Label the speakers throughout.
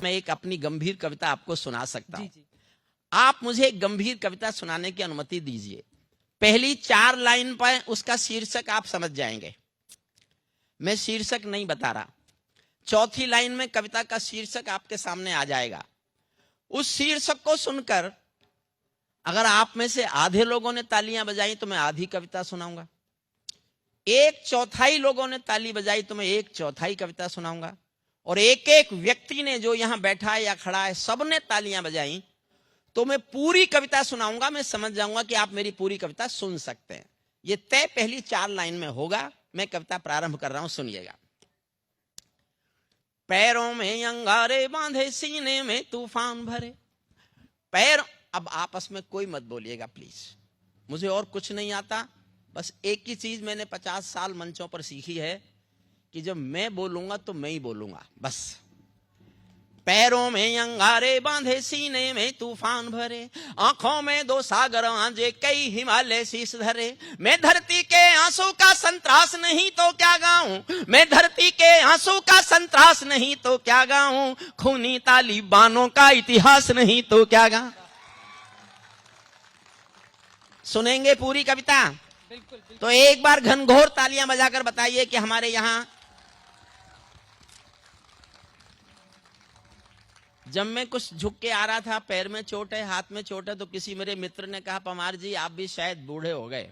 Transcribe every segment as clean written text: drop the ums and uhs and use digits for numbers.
Speaker 1: मैं एक अपनी गंभीर कविता आपको सुना सकता हूं। आप मुझे एक गंभीर कविता सुनाने की अनुमति दीजिए। पहली 4 लाइन पर उसका शीर्षक आप समझ जाएंगे। मैं शीर्षक नहीं बता रहा। चौथी लाइन में कविता का शीर्षक आपके सामने आ जाएगा। उस शीर्षक को सुनकर अगर आप में से आधे लोगों ने तालियां बजाई तो मैं आधी कविता सुनाऊंगा। 1/4 लोगों ने ताली बजाई तो मैं 1/4 कविता सुनाऊंगा। और एक एक व्यक्ति ने, जो यहां बैठा है या खड़ा है, सबने तालियां बजाई तो मैं पूरी कविता सुनाऊंगा। मैं समझ जाऊंगा कि आप मेरी पूरी कविता सुन सकते हैं। यह तय पहली 4 लाइन में होगा। मैं कविता प्रारंभ कर रहा हूं, सुनिएगा। पैरों में अंगारे बांधे, सीने में तूफान भरे। पैर, अब आपस में कोई मत बोलिएगा प्लीज। मुझे और कुछ नहीं आता। बस एक ही चीज मैंने 50 साल मंचों पर सीखी है कि जब मैं बोलूंगा तो मैं ही बोलूंगा, बस। पैरों में अंगारे बांधे, सीने में तूफान भरे, आंखों में 2 सागर आंजे, कई हिमालय शीश धरे। मैं धरती के आंसू का संतरास नहीं तो क्या गाऊं, मैं धरती के आंसू का संतरास नहीं तो क्या गाऊं, खूनी तालिबानों का इतिहास नहीं तो क्या गाऊं। सुनेंगे पूरी कविता? बिल्कुल। तो एक बार घनघोर तालियां बजाकर बताइए कि हमारे यहां जब मैं कुछ झुक के आ रहा था, पैर में चोट है, हाथ में चोट है, तो किसी मेरे मित्र ने कहा, पमार जी आप भी शायद बूढ़े हो गए।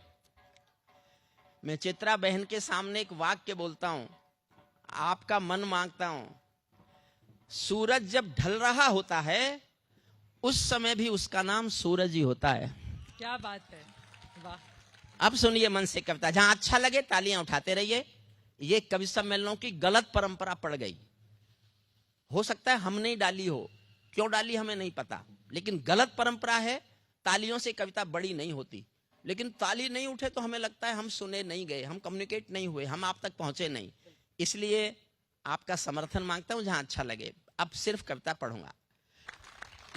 Speaker 1: मैं चित्रा बहन के सामने एक वाक्य बोलता हूं, आपका मन मांगता हूं। सूरज जब ढल रहा होता है उस समय भी उसका नाम सूरज ही होता है।
Speaker 2: क्या बात है, वाह।
Speaker 1: अब सुनिए मन से कविता। जहां अच्छा लगे तालियां उठाते रहिए। ये कवि सम्मेलनों की गलत परंपरा पड़ गई। हो सकता है हम नहीं डाली हो, क्यों डाली हमें नहीं पता, लेकिन गलत परंपरा है। तालियों से कविता बड़ी नहीं होती। लेकिन ताली नहीं उठे तो हमें लगता है हम सुने नहीं गए, हम कम्युनिकेट नहीं हुए, हम आप तक पहुंचे नहीं। इसलिए आपका समर्थन मांगता हूं जहां अच्छा लगे। अब सिर्फ कविता पढ़ूंगा।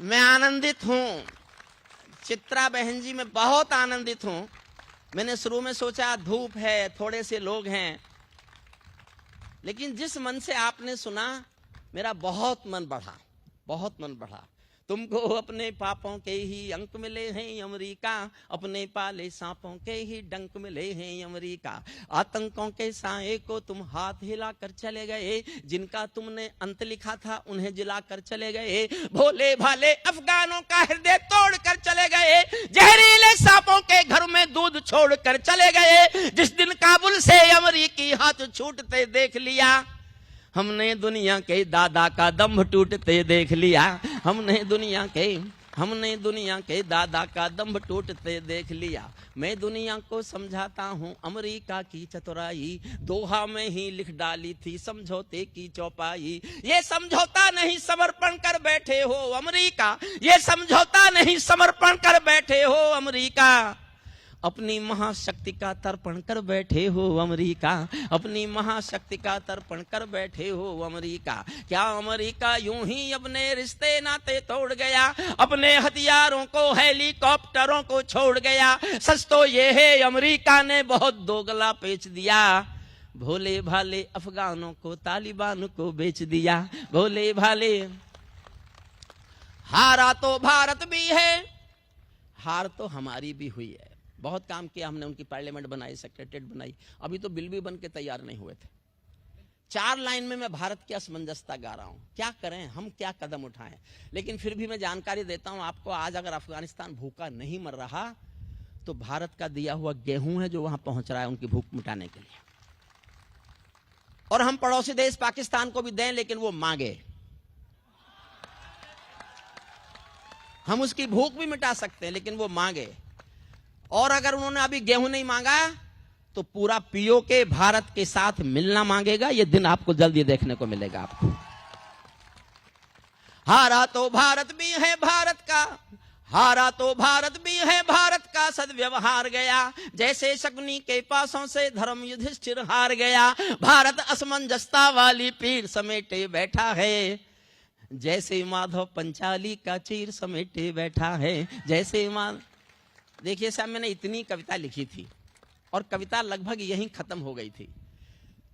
Speaker 1: मैं आनंदित हूं, चित्रा बहन जी, मैं बहुत आनंदित हूं। मैंने शुरू में सोचा धूप है, थोड़े से लोग हैं, लेकिन जिस मन से आपने सुना मेरा बहुत मन बढ़ा, बहुत मन बढ़ा। तुमको अपने पापों के ही अंक मिले हैं अमेरिका, अपने पाले सांपों के ही डंक मिले हैं अमेरिका। आतंकों के साए को तुम हाथ हिला कर चले गए, जिनका तुमने अंत लिखा था उन्हें जिला कर चले गए। भोले भाले अफगानों का हृदय तोड़ कर चले गए, जहरीले सांपों के घर में दूध छोड़ कर चले गए। जिस दिन काबुल से अमेरिकी हाथ छूटते देख लिया, हमने दुनिया के दादा का दम टूटते देख लिया। हमने दुनिया के दादा का दम टूटते देख लिया। मैं दुनिया को समझाता हूँ अमेरिका की चतुराई, दोहा में ही लिख डाली थी समझौते की चौपाई। ये समझौता नहीं समर्पण कर बैठे हो अमेरिका, ये समझौता नहीं समर्पण कर बैठे हो अमेरिका। अपनी महाशक्ति का तर्पण कर बैठे हो अमेरिका, अपनी महाशक्ति का तर्पण कर बैठे हो अमेरिका। क्या अमेरिका यूं ही अपने रिश्ते नाते तोड़ गया, अपने हथियारों को हेलीकॉप्टरों को छोड़ गया? सच तो ये है अमेरिका ने बहुत दोगला बेच दिया। भोले भाले अफगानों को तालिबान को बेच दिया। भोले भाले, हारा तो भारत भी है, हार तो हमारी भी हुई है। बहुत काम किया हमने, उनकी पार्लियामेंट बनाई, सेक्रेटरीट बनाई, अभी तो बिल भी बन के तैयार नहीं हुए थे। 4 लाइन में मैं भारत की असमंजसता गा रहा हूं। क्या करें हम, क्या कदम उठाएं? लेकिन फिर भी मैं जानकारी देता हूं आपको। आज अगर अफगानिस्तान भूखा नहीं मर रहा तो भारत का दिया हुआ गेहूं है जो वहां पहुंच रहा है उनकी भूख मिटाने के लिए। और हम पड़ोसी देश पाकिस्तान को भी दें, लेकिन वो मांगे। हम उसकी भूख भी मिटा सकते हैं, लेकिन वो मांगे। और अगर उन्होंने अभी गेहूं नहीं मांगा तो पूरा पीओके भारत के साथ मिलना मांगेगा। यह दिन आपको जल्दी देखने को मिलेगा। आपको हारा तो भारत भी है भारत का, हारा तो भारत भी है भारत का सद्व्यवहार गया। जैसे शकुनी के पासों से धर्म युधिष्ठिर हार गया। भारत असमंजसता वाली पीर समेटे बैठा है, जैसे माधव पंचाली का चीर समेटे बैठा है। जैसे देखिए साहब, मैंने इतनी कविता लिखी थी और कविता लगभग यहीं खत्म हो गई थी।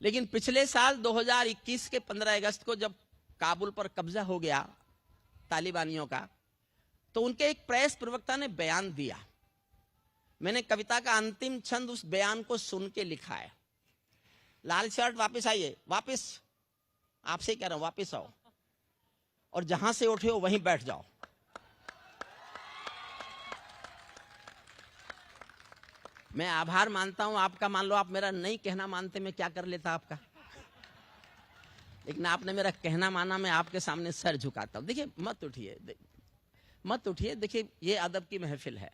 Speaker 1: लेकिन पिछले साल 2021 के 15 अगस्त को जब काबुल पर कब्जा हो गया तालिबानियों का, तो उनके एक प्रेस प्रवक्ता ने बयान दिया। मैंने कविता का अंतिम छंद उस बयान को सुन के लिखा है। लाल शर्ट वापस आइए, वापस, आपसे कह रहा हूं वापस आओ, और जहां से उठे हो वहीं बैठ जाओ। मैं आभार मानता हूं आपका, मान लो आप मेरा नहीं कहना मानते, मैं क्या कर लेता आपका, लेकिन आपने मेरा कहना माना, मैं आपके सामने सर झुकाता हूं। देखिए मत उठिए, मत उठिए। देखिए ये अदब की महफिल है,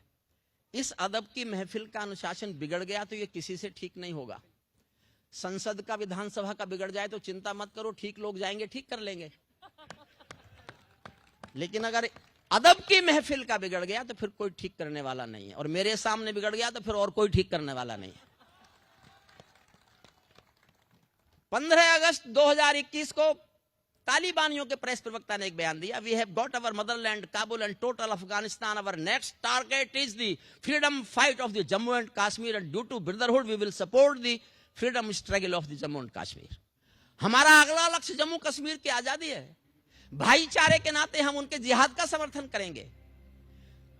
Speaker 1: इस अदब की महफिल का अनुशासन बिगड़ गया तो ये किसी से ठीक नहीं होगा। संसद का, विधानसभा का बिगड़ जाए तो चिंता मत करो, ठीक लोग जाएंगे, ठीक कर लेंगे। लेकिन अगर अदब की महफिल का बिगड़ गया तो फिर कोई ठीक करने वाला नहीं है, और मेरे सामने बिगड़ गया तो फिर और कोई ठीक करने वाला नहीं है। 15 अगस्त 2021 को तालिबानियों के प्रेस प्रवक्ता ने एक बयान दिया, we have got our motherland Kabul and total Afghanistan, our next target is the freedom fight of the Jammu and Kashmir and due to brotherhood we will support the freedom struggle of the Jammu and Kashmir. हमारा अगला लक्ष्य जम्मू कश्मीर की आजादी है, भाईचारे के नाते हम उनके जिहाद का समर्थन करेंगे।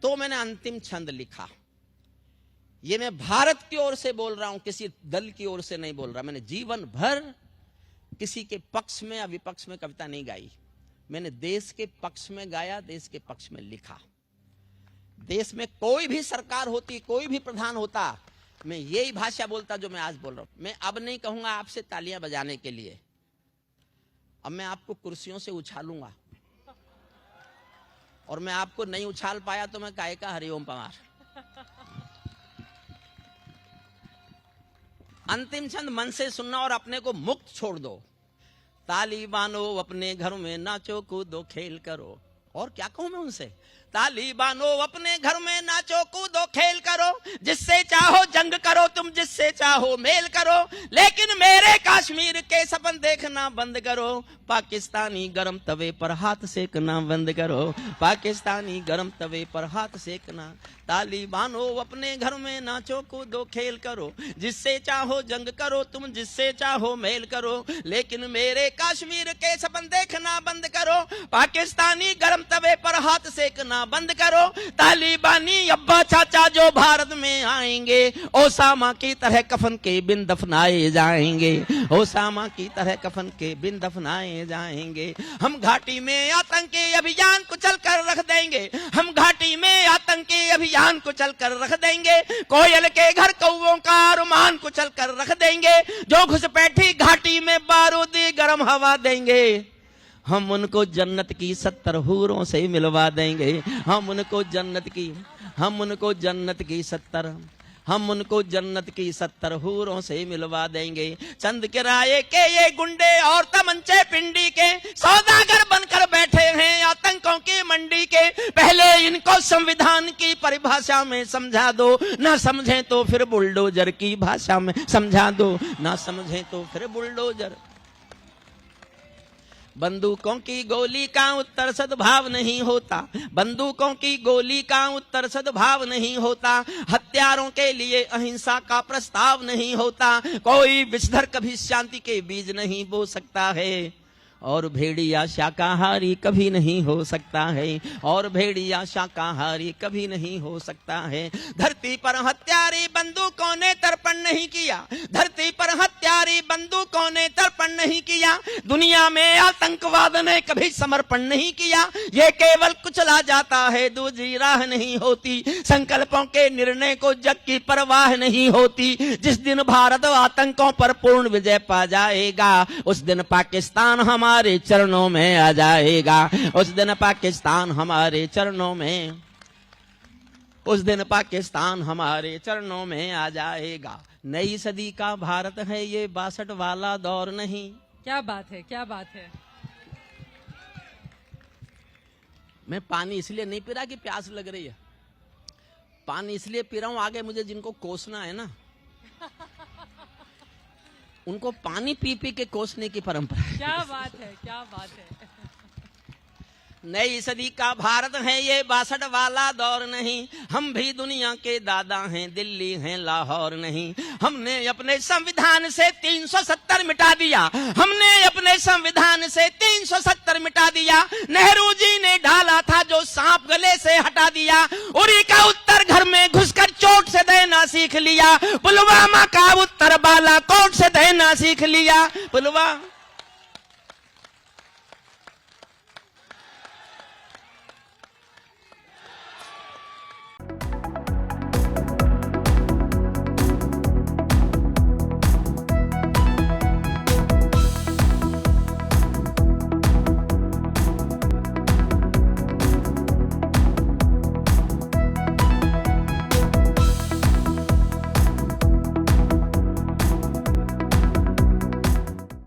Speaker 1: तो मैंने अंतिम छंद लिखा, ये मैं भारत की ओर से बोल रहा हूं, किसी दल की ओर से नहीं बोल रहा। मैंने जीवन भर किसी के पक्ष में या विपक्ष में कविता नहीं गाई, मैंने देश के पक्ष में गाया, देश के पक्ष में लिखा। देश में कोई भी सरकार होती, कोई भी प्रधान होता, मैं यही भाषा बोलता जो मैं आज बोल रहा हूं। मैं अब नहीं कहूंगा आपसे तालियां बजाने के लिए, अब मैं आपको कुर्सियों से उछालूंगा, और मैं आपको नहीं उछाल पाया तो मैं काहे का हरिओम पवार। अंतिम छंद मन से सुनना और अपने को मुक्त छोड़ दो। तालिबानो अपने घर में नाचो कूदो खेल करो, और क्या कहूं मैं उनसे, तालिबानो अपने घर में नाचो कूदो खेल करो, जिससे चाहो जंग करो तुम, जिससे चाहो मेल करो, लेकिन मेरे कश्मीर के सपन देखना बंद करो। पाकिस्तानी गरम तवे पर हाथ सेकना बंद करो, पाकिस्तानी गरम तवे पर हाथ सेकना। तालिबानो अपने घर में नाचो कूदो खेल करो, जिससे चाहो जंग करो तुम, जिससे चाहो मेल करो, लेकिन मेरे कश्मीर के सपन देखना बंद करो। पाकिस्तानी गरम तवे पर हाथ सेकना बंद करो। तालिबानी अब्बा चाचा जो भारत में आएंगे, ओसामा की तरह कफन के बिन दफनाए जाएंगे, ओसामा की तरह कफन के बिन दफनाए जाएंगे। हम घाटी में आतंकी अभियान को चल कर रख देंगे, हम घाटी में आतंकी अभियान को चल कर रख देंगे। कोयल के घर कौवों का अरमान को चल कर रख देंगे, जो घुसपैठी घाटी में बारूदी गर्म हवा देंगे। हम उनको जन्नत की 70 हूरों से मिलवा देंगे, हम उनको जन्नत की 70 हूरों से मिलवा देंगे। चंद किराए के ये गुंडे और तमंचे पिंडी के सौदागर बनकर बैठे हैं आतंकों की मंडी के। पहले इनको संविधान की परिभाषा में समझा दो, ना समझे तो फिर बुलडोजर की भाषा में समझा दो, ना समझे तो फिर बुलडोजर। बंदूकों की गोली का उत्तर सद्भाव नहीं होता, बंदूकों की गोली का उत्तर सद्भाव नहीं होता। हत्यारों के लिए अहिंसा का प्रस्ताव नहीं होता। कोई विषधर कभी शांति के बीज नहीं बो सकता है, और भेड़िया शाकाहारी कभी नहीं हो सकता है, और भेड़िया शाकाहारी कभी नहीं हो सकता है। धरती पर हत्यारी बंदूकों ने तर्पण नहीं किया, धरती पर हत्यारी बंदूकों ने तर्पण नहीं किया। दुनिया में आतंकवाद ने कभी समर्पण नहीं किया। ये केवल कुचला जाता है, दूसरी राह नहीं होती। संकल्पों के निर्णय को जग की परवाह नहीं होती। जिस दिन भारत आतंकों पर पूर्ण विजय पा जाएगा, उस दिन पाकिस्तान हमारे चरणों में आ जाएगा, उस दिन पाकिस्तान हमारे चरणों में, उस दिन पाकिस्तान हमारे चरणों में आ जाएगा। नई सदी का भारत है ये 62 वाला दौर नहीं।
Speaker 2: क्या बात है, क्या बात है।
Speaker 1: मैं पानी इसलिए नहीं पी रहा कि प्यास लग रही है, पानी इसलिए पी रहा हूं, आगे मुझे जिनको कोसना है ना, उनको पानी पी पी के कोसने की परंपरा है।
Speaker 2: क्या बात है, क्या बात है।
Speaker 1: नई सदी का भारत है ये 62 वाला दौर नहीं। हम भी दुनिया के दादा हैं, दिल्ली हैं लाहौर नहीं। हमने अपने संविधान से 370 मिटा दिया, हमने अपने संविधान से 370 मिटा दिया। नेहरू जी ने ढाला था जो सांप गले से हटा दिया। उरी का उत्तर घर में घुसकर चोट से देना सीख लिया। पुलवामा का उत्तर बालाकोट से देना सीख लिया। पुलवामा